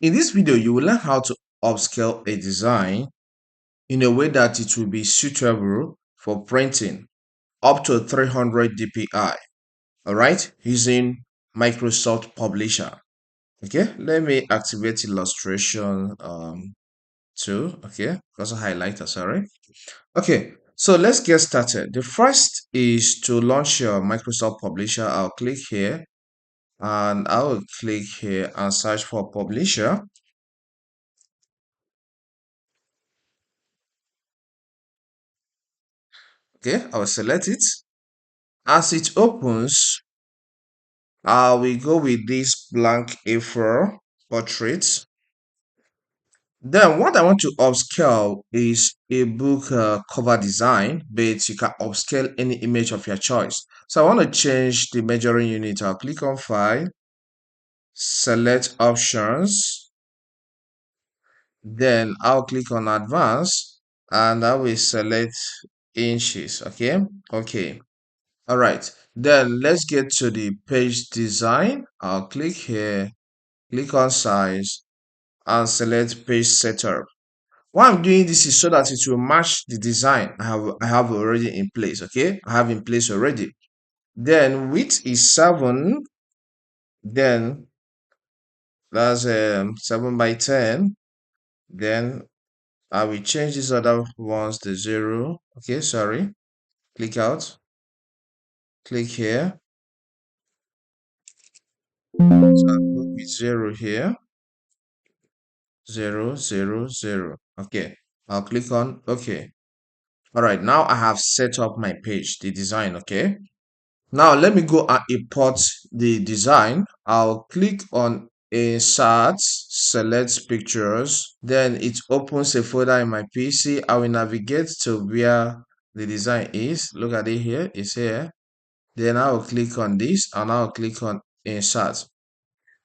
In this video, you will learn how to upscale a design in a way that it will be suitable for printing up to 300 DPI, all right, using Microsoft Publisher. Okay, let me activate illustration too. Okay, because I highlighter, sorry. Okay, so let's get started. The first is to launch your Microsoft Publisher. I'll click here and I will click here and search for Publisher. Okay, I will select it. As it opens, we go with this blank A4 portrait. Then what I want to upscale is a book cover design, but you can upscale any image of your choice. So I want to change the measuring unit. I'll click on File, select Options, then I'll click on Advanced, and I will select inches. Okay, okay. All right. Then let's get to the page design. I'll click here, click on Size, and select Page Setup. Why I'm doing this is so that it will match the design I have already in place. Okay, I have in place already. Then width is 7. Then that's 7 by 10. Then I will change these other ones to 0. Okay, sorry. Click out. Click here. So I'll go with 0 here. 0, 0, 0. Okay, I'll click on OK. All right, now I have set up my page, the design. Okay, now let me go and import the design. I'll click on Insert, select Pictures. Then it opens a folder in my PC. I will navigate to where the design is. Look at it here. It's here. Then I will click on this and I'll click on Insert.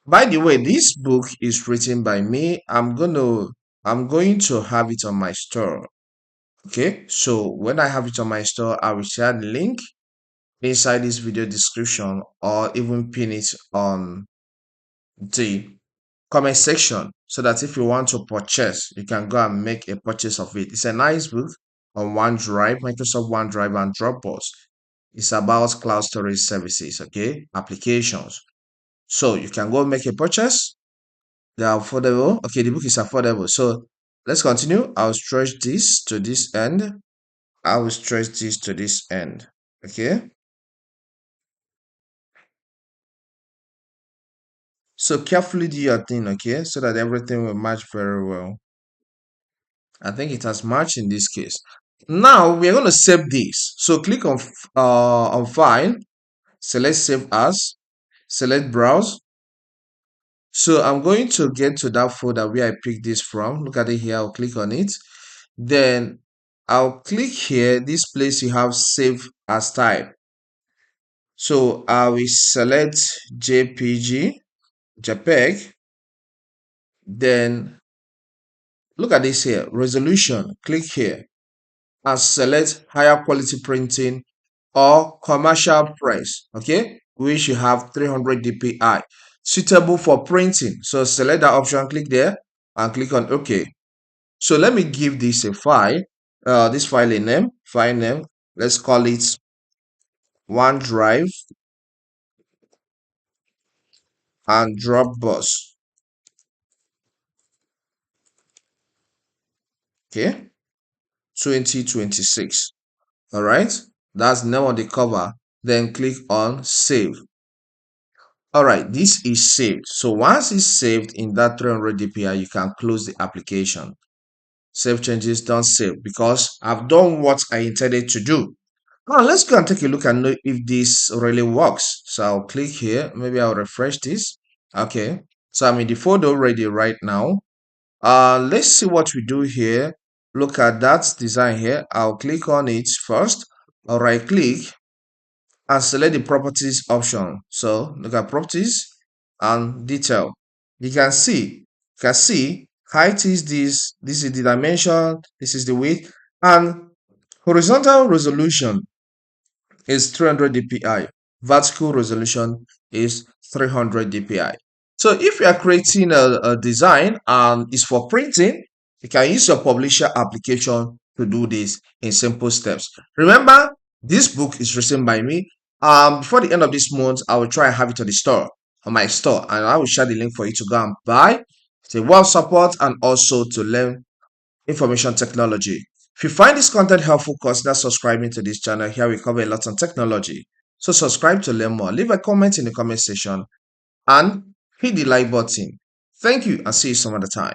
By the way, this book is written by me. I'm going to have it on my store. Okay, so when I have it on my store, I will share the link inside this video description or even pin it on the comment section so that if you want to purchase, you can go and make a purchase of it. It's a nice book on OneDrive, Microsoft OneDrive and Dropbox. It's about cloud storage services, okay, applications. So you can go make a purchase. They are affordable. Okay, the book is affordable. So let's continue. I'll stretch this to this end. I will stretch this to this end. Okay. So carefully do your thing, okay, so that everything will match very well. I think it has matched in this case. Now we're going to save this. So click on File, select Save As, select Browse. So I'm going to get to that folder where I picked this from. Look at it here. I'll click on it. Then I'll click here. This place you have Save As Type. So I will select JPEG. Then look at this here, resolution. Click here and select higher quality printing or commercial press. Okay, we should have 300 DPI suitable for printing. So select that option, click there and click on OK. So let me give this a file. This file a name, file name. Let's call it OneDrive and Dropbox. Okay, 2026. All right, that's the name of the cover. Then click on Save. All right, this is saved. So once it's saved in that 300 DPI, you can close the application. Save changes, don't save because I've done what I intended to do. Now let's go and take a look and know if this really works. So I'll click here. Maybe I'll refresh this. Okay, so I'm in the folder already right now. Let's see what we do here. Look at that design here. I'll click on it first. I'll right click and select the properties option. So look at properties and detail. You can see height is this is the dimension, this is the width, and horizontal resolution is 300 dpi, vertical resolution is 300 dpi. So if you are creating a design and it's for printing, you can use your publisher application to do this in simple steps. Remember, this book is written by me. Before the end of this month, I will try and have it on the store, on my store, and I will share the link for you to go and buy. It's a well support and also to learn information technology. If you find this content helpful, consider subscribing to this channel. Here we cover a lot on technology. So subscribe to learn more. Leave a comment in the comment section and hit the like button. Thank you and see you some other time.